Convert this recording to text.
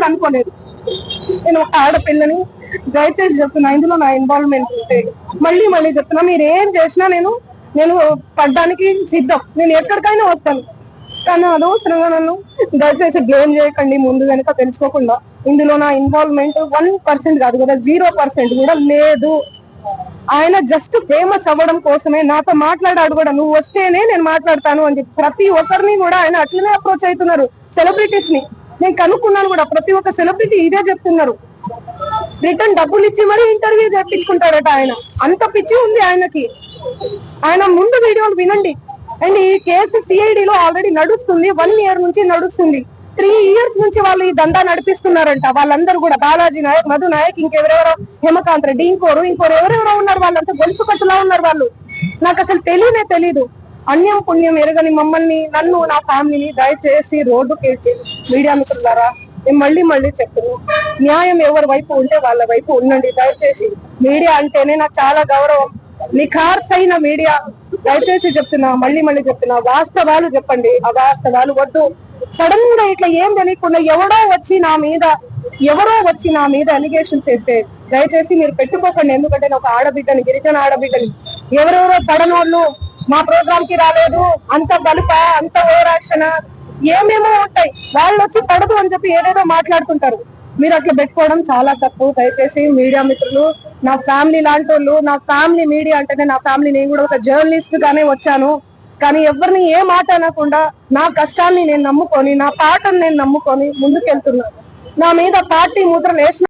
కూడా అనుకోలేదు. నేను ఒక ఆడపిల్లని, దయచేసి చెప్తున్నా, ఇందులో నా ఇన్వాల్వ్మెంట్ ఉంటే మళ్ళీ మళ్ళీ చెప్తున్నా, మీరు ఏం చేసినా నేను పడ్డానికి సిద్ధం, నేను ఎక్కడికైనా వస్తాను. కానీ అనవసరంగా నన్ను దయచేసి బ్లేమ్ చేయకండి, ముందు వెనుక తెలుసుకోకుండా. ఇందులో నా ఇన్వాల్వ్మెంట్ 1% కాదు కదా, 0% కూడా లేదు. ఆయన జస్ట్ ఫేమస్ అవ్వడం కోసమే నాతో మాట్లాడాడు కూడా, నువ్వు వస్తేనే నేను మాట్లాడతాను అని చెప్పి. ప్రతి ఒక్కరిని కూడా ఆయన అట్లనే అప్రోచ్ అవుతున్నారు, సెలబ్రిటీస్ ని. నేను కనుక్కున్నాను కూడా, ప్రతి ఒక్క సెలబ్రిటీ ఇదే చెప్తున్నారు. రిటర్న్ డబ్బులు ఇచ్చి మరీ ఇంటర్వ్యూ చేయించుకుంటాడట ఆయన, అంత పిచ్చి ఉంది ఆయనకి. ఆయన ముందు వీడియోలు వినండి. అండ్ ఈ కేసు సిఐడిలో ఆల్రెడీ నడుస్తుంది, 1 year నుంచి నడుస్తుంది. 3 years నుంచి వాళ్ళు ఈ దందా నడిపిస్తున్నారంట. వాళ్ళందరూ కూడా బాలాజీ నాయక్, మధు నాయక్, ఇంకెవరెవరో, హేమకాంత్ రెడ్డి, ఇంకోరు ఎవరెవరో ఉన్నారు. వాళ్ళంతా గొలుసు కట్టులా ఉన్నారు వాళ్ళు. నాకు అసలు తెలీదు. అన్యం పుణ్యం ఎరగని మమ్మల్ని, నన్ను, నా ఫ్యామిలీని దయచేసి రోడ్డు కేసి మీడియా మిత్రులారా, నేను మళ్ళీ చెప్తున్నాను, న్యాయం ఎవరి వైపు ఉంటే వాళ్ళ వైపు ఉండండి. దయచేసి మీడియా అంటేనే నాకు చాలా గౌరవం, నిఖార్సైన మీడియా. దయచేసి చెప్తున్నా, మళ్ళీ చెప్తున్నా, వాస్తవాలు చెప్పండి, అవాస్తవాలు వద్దు. సడన్ గా ఇట్లా ఏం తెలియకుండా ఎవరో వచ్చి నా మీద అలిగేషన్స్ వేస్తే దయచేసి మీరు పెట్టుకోకండి. ఎందుకంటే నేను ఒక ఆడబిడ్డని, గిరిజన ఆడబిడ్డని. ఎవరెవరో పడనోళ్ళు మా ప్రోగ్రామ్ కి రాలేదు, అంత బలుప, అంత ఓవరాక్షన్, ఏమేమో ఉంటాయి. వాళ్ళు వచ్చి పడదు అని చెప్పి ఏదేదో మాట్లాడుతుంటారు. మీరు అట్లా పెట్టుకోవడం చాలా తప్పు. దయచేసి మీడియా మిత్రులు, నా ఫ్యామిలీ లాంటి వాళ్ళు, నా ఫ్యామిలీ మీడియా అంటేనే నా ఫ్యామిలీ. నేను కూడా ఒక జర్నలిస్ట్ గానే వచ్చాను, కానీ ఎవరిని ఏ మాట అనకుండా నా కష్టాన్ని నేను నమ్ముకొని, నా పాటను నేను నమ్ముకొని ముందుకెళ్తున్నాను. నా మీద పార్టీ ముద్ర వేసిన